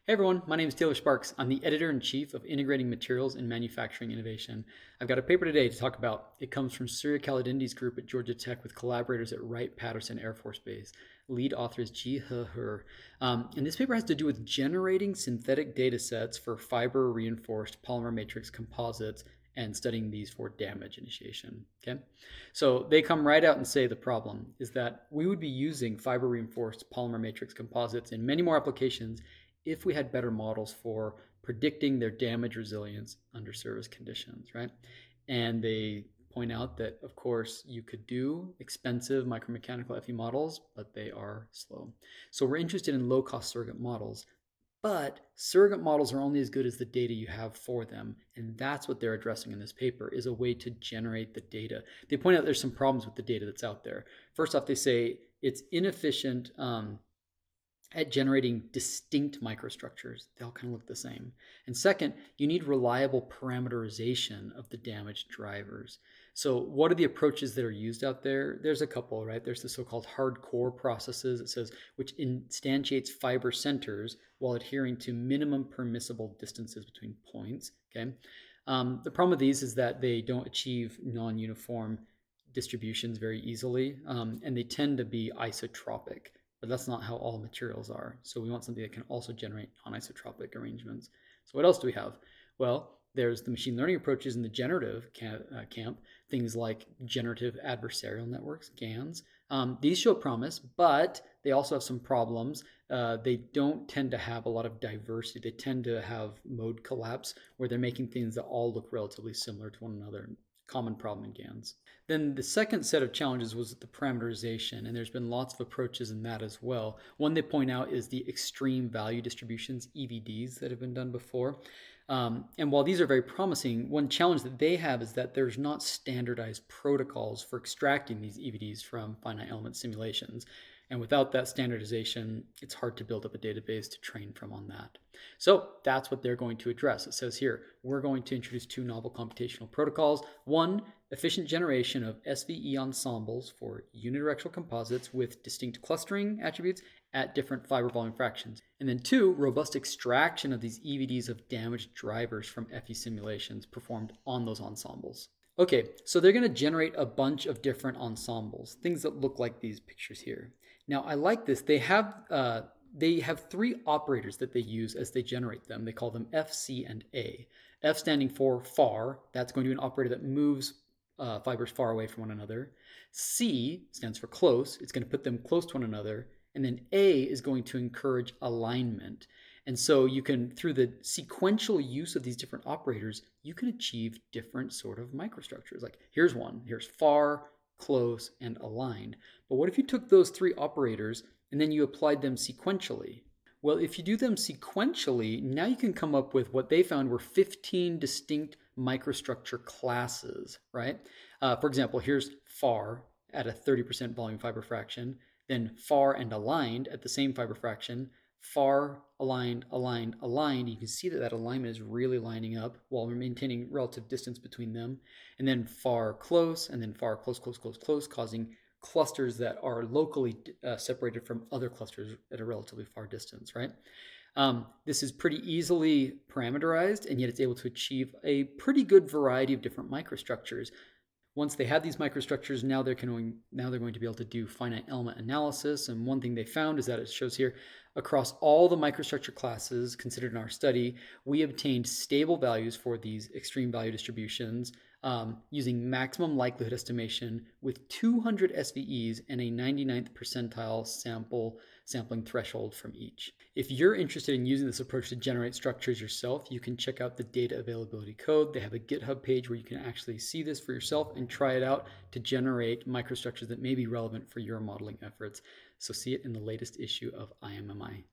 Hey everyone, my name is Taylor Sparks. I'm the editor-in-chief of Integrating Materials in Manufacturing Innovation. I've got a paper today to talk about. It comes from Surya Kalidindi's group at Georgia Tech with collaborators at Wright-Patterson Air Force Base. Lead author is Jihye. And this paper has to do with generating synthetic data sets for fiber-reinforced polymer matrix composites and studying these for damage initiation. Okay, so they come right out and say the problem is that we would be using fiber-reinforced polymer matrix composites in many more applications if we had better models for predicting their damage resilience under service conditions, right? And they point out that, of course, you could do expensive micromechanical FE models, but they are slow. So we're interested in low-cost surrogate models, but surrogate models are only as good as the data you have for them. And that's what they're addressing in this paper, is a way to generate the data. They point out there's some problems with the data that's out there. First off, they say it's inefficient at generating distinct microstructures. They all kind of look the same. And second, you need reliable parameterization of the damaged drivers. So what are the approaches that are used out there? There's a couple, right? There's the so-called hardcore processes, it says, which instantiates fiber centers while adhering to minimum permissible distances between points, okay? The problem with these is that they don't achieve non-uniform distributions very easily, and they tend to be isotropic. But that's not how all materials are. So we want something that can also generate non-isotropic arrangements. So what else do we have? Well, there's the machine learning approaches in the generative camp, things like generative adversarial networks, GANs. These show promise, but they also have some problems. They don't tend to have a lot of diversity. They tend to have mode collapse, where they're making things that all look relatively similar to one another. Common problem in GANs. Then the second set of challenges was the parameterization, and there's been lots of approaches in that as well. One they point out is the extreme value distributions, EVDs, that have been done before. And while these are very promising, one challenge that they have is that there's not standardized protocols for extracting these EVDs from finite element simulations. And without that standardization, it's hard to build up a database to train from on that. So that's what they're going to address. It says here, we're going to introduce two novel computational protocols. One, efficient generation of SVE ensembles for unidirectional composites with distinct clustering attributes at different fiber volume fractions. And then two, robust extraction of these EVDs of damaged drivers from FE simulations performed on those ensembles. Okay, so they're going to generate a bunch of different ensembles, things that look like these pictures here. Now, I like this. They have three operators that they use as they generate them. They call them F, C, and A. F standing for far. That's going to be an operator that moves fibers far away from one another. C stands for close. It's going to put them close to one another. And then A is going to encourage alignment. And so you can, through the sequential use of these different operators, you can achieve different sort of microstructures. Like here's one. Here's far, close, and aligned. But what if you took those three operators and then you applied them sequentially? Well, if you do them sequentially, now you can come up with what they found were 15 distinct microstructure classes, right? For example, here's far at a 30% volume fiber fraction, then far and aligned at the same fiber fraction, far, aligned, aligned, aligned. You can see that that alignment is really lining up while we're maintaining relative distance between them. And then far, close, and then far, close, close, close, close, causing clusters that are locally separated from other clusters at a relatively far distance, right? This is pretty easily parameterized, and yet it's able to achieve a pretty good variety of different microstructures. Once they had these microstructures, now they're going to be able to do finite element analysis. And one thing they found is that it shows here, across all the microstructure classes considered in our study, we obtained stable values for these extreme value distributions using maximum likelihood estimation with 200 SVEs and a 99th percentile sampling threshold from each. If you're interested in using this approach to generate structures yourself, you can check out the data availability code. They have a GitHub page where you can actually see this for yourself and try it out to generate microstructures that may be relevant for your modeling efforts. So see it in the latest issue of IMMI.